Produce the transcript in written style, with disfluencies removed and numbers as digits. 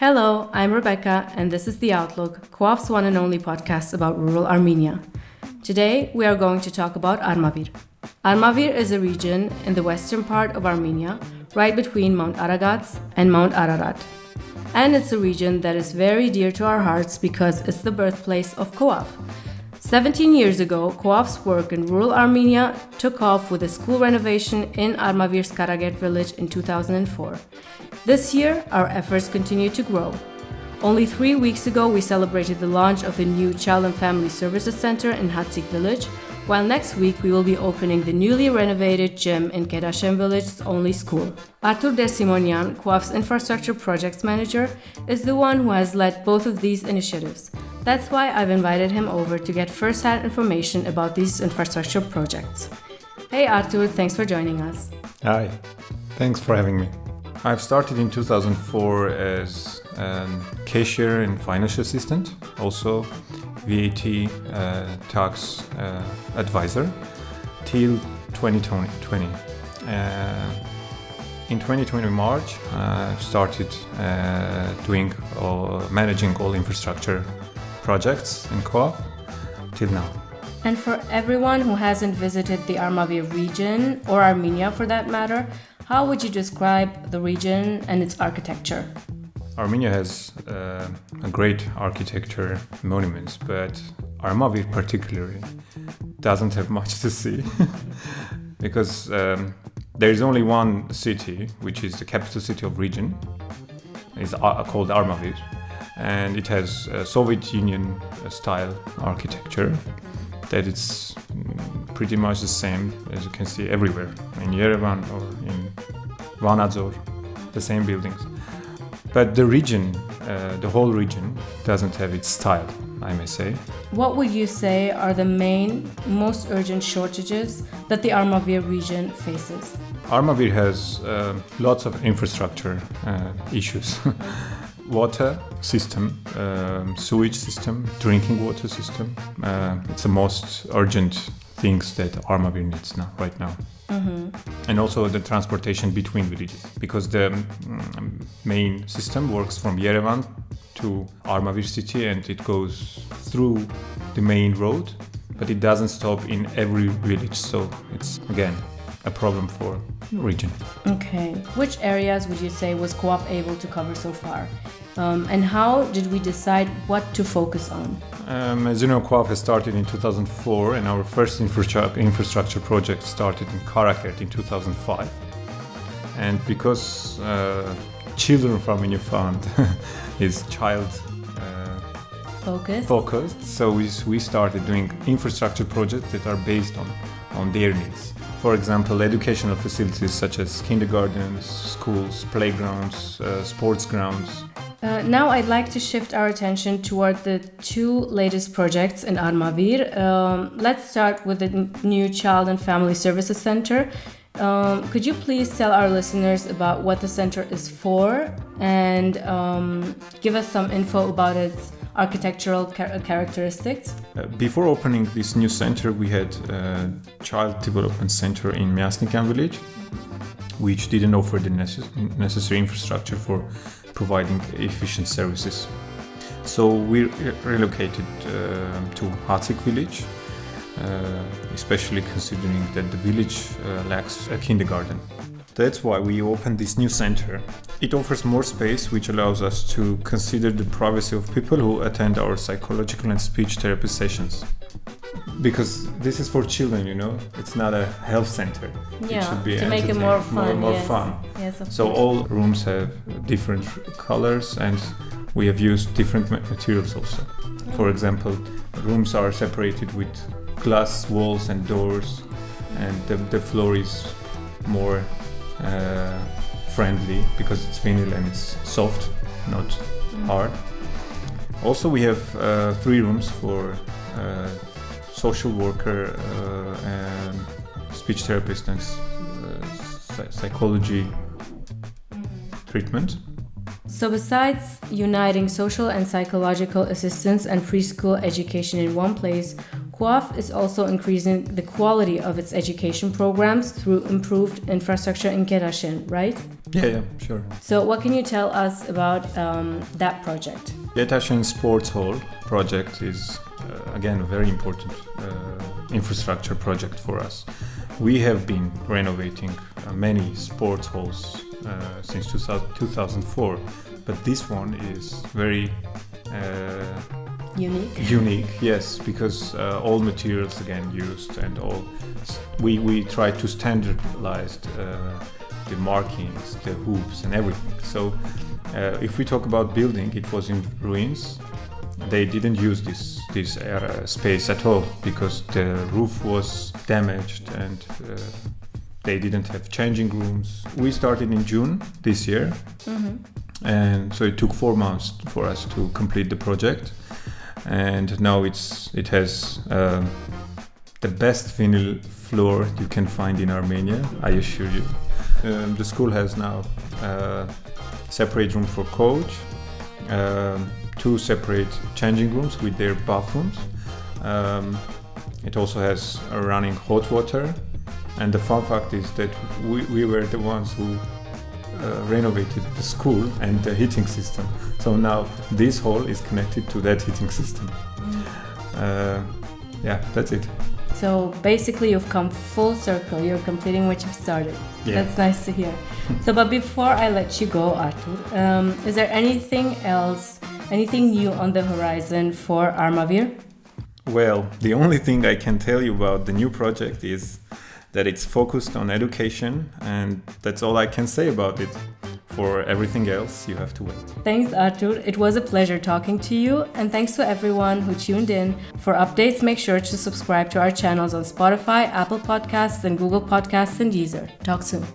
Hello, I'm Rebecca, and this is The Outlook, Co-op's one and only podcast about rural Armenia. Today, we are going to talk about Armavir. Armavir is a region in the western part of Armenia, right between Mount Aragats and Mount Ararat. And it's a region that is very dear to our hearts because it's the birthplace of Co-op. 17 years ago, Co-op's work in rural Armenia took off with a school renovation in Armavir's Karaget village in 2004. This year, our efforts continue to grow. Only 3 weeks ago, we celebrated the launch of the new Child and Family Services Center in Hatsik village, while next week we will be opening the newly renovated gym in Kedashem village's only school. Artur Ter-Simonyan, Co-op's infrastructure projects manager, is the one who has led both of these initiatives. That's why I've invited him over to get first-hand information about these infrastructure projects. Hey Artur, thanks for joining us. Hi, thanks for having me. I've started in 2004 as a cashier and financial assistant, also VAT tax advisor, till 2020. In 2020 March, I started managing all infrastructure projects in Co-op till now. And for everyone who hasn't visited the Armavir region, or Armenia for that matter, how would you describe the region and its architecture? Armenia has a great architecture monuments, but Armavir particularly doesn't have much to see because there is only one city, which is the capital city of region. It's called Armavir, and it has a Soviet Union style architecture that it's pretty much the same as you can see everywhere in Yerevan or in Vanadzor, the same buildings. But the region, the whole region, doesn't have its style, I may say. What would you say are the main, most urgent shortages that the Armavir region faces? Armavir has lots of infrastructure issues. Water system, sewage system, drinking water system. It's the most urgent things that Armavir needs right now. Mm-hmm. And also the transportation between villages, because the main system works from Yerevan to Armavir city and it goes through the main road, but it doesn't stop in every village. So it's again a problem for the region. Okay. Which areas would you say was Co-op able to cover so far? And how did we decide what to focus on? As you know, Co-op has started in 2004 and our first infrastructure project started in Karaket in 2005. And because Children from a New Fund is child focused, so we started doing infrastructure projects that are based on their needs. For example, educational facilities such as kindergartens, schools, playgrounds, sports grounds. Now I'd like to shift our attention toward the two latest projects in Armavir. Let's start with the new Child and Family Services Center. Could you please tell our listeners about what the center is for and give us some info about its architectural characteristics? Before opening this new center, we had a child development center in Myasnikan village, which didn't offer the necessary infrastructure for providing efficient services. So we relocated to Hatsik village, especially considering that the village lacks a kindergarten. That's why we opened this new center. It offers more space, which allows us to consider the privacy of people who attend our psychological and speech therapy sessions. Because this is for children, you know, it's not a health center. Yeah, it should be to make it more fun. More fun. Yes, of so course. all rooms have different colors and we have used different materials also. For example, rooms are separated with glass walls and doors, and the floor is more friendly because it's vinyl and it's soft, not hard. Also, we have 3 rooms for social worker, and speech therapist and psychology treatment. So besides uniting social and psychological assistance and preschool education in one place, Co-op is also increasing the quality of its education programs through improved infrastructure in Kedashem, right? Yeah, sure. So what can you tell us about that project? The Taschen Sports Hall project is, again, a very important infrastructure project for us. We have been renovating many sports halls since 2004, but this one is very unique, yes, because all materials again used, and all we try to standardize the markings, the hoops and everything. So if we talk about building, it was in ruins. They didn't use this space at all because the roof was damaged and they didn't have changing rooms. We started in June this year, and so it took 4 months for us to complete the project. And now it has the best vinyl floor you can find in Armenia, I assure you. The school has now separate room for coach, 2 separate changing rooms with their bathrooms. It also has a running hot water, and the fun fact is that we were the ones who renovated the school and the heating system. So now this hall is connected to that heating system. Yeah, that's it. So basically you've come full circle. You're completing what you've started. Yeah. That's nice to hear. So, but before I let you go, Artur, is there anything else, anything new on the horizon for Armavir? Well, the only thing I can tell you about the new project is that it's focused on education, and that's all I can say about it. For everything else, you have to wait. Thanks, Artur. It was a pleasure talking to you, and thanks to everyone who tuned in. For updates, make sure to subscribe to our channels on Spotify, Apple Podcasts, and Google Podcasts and Deezer. Talk soon.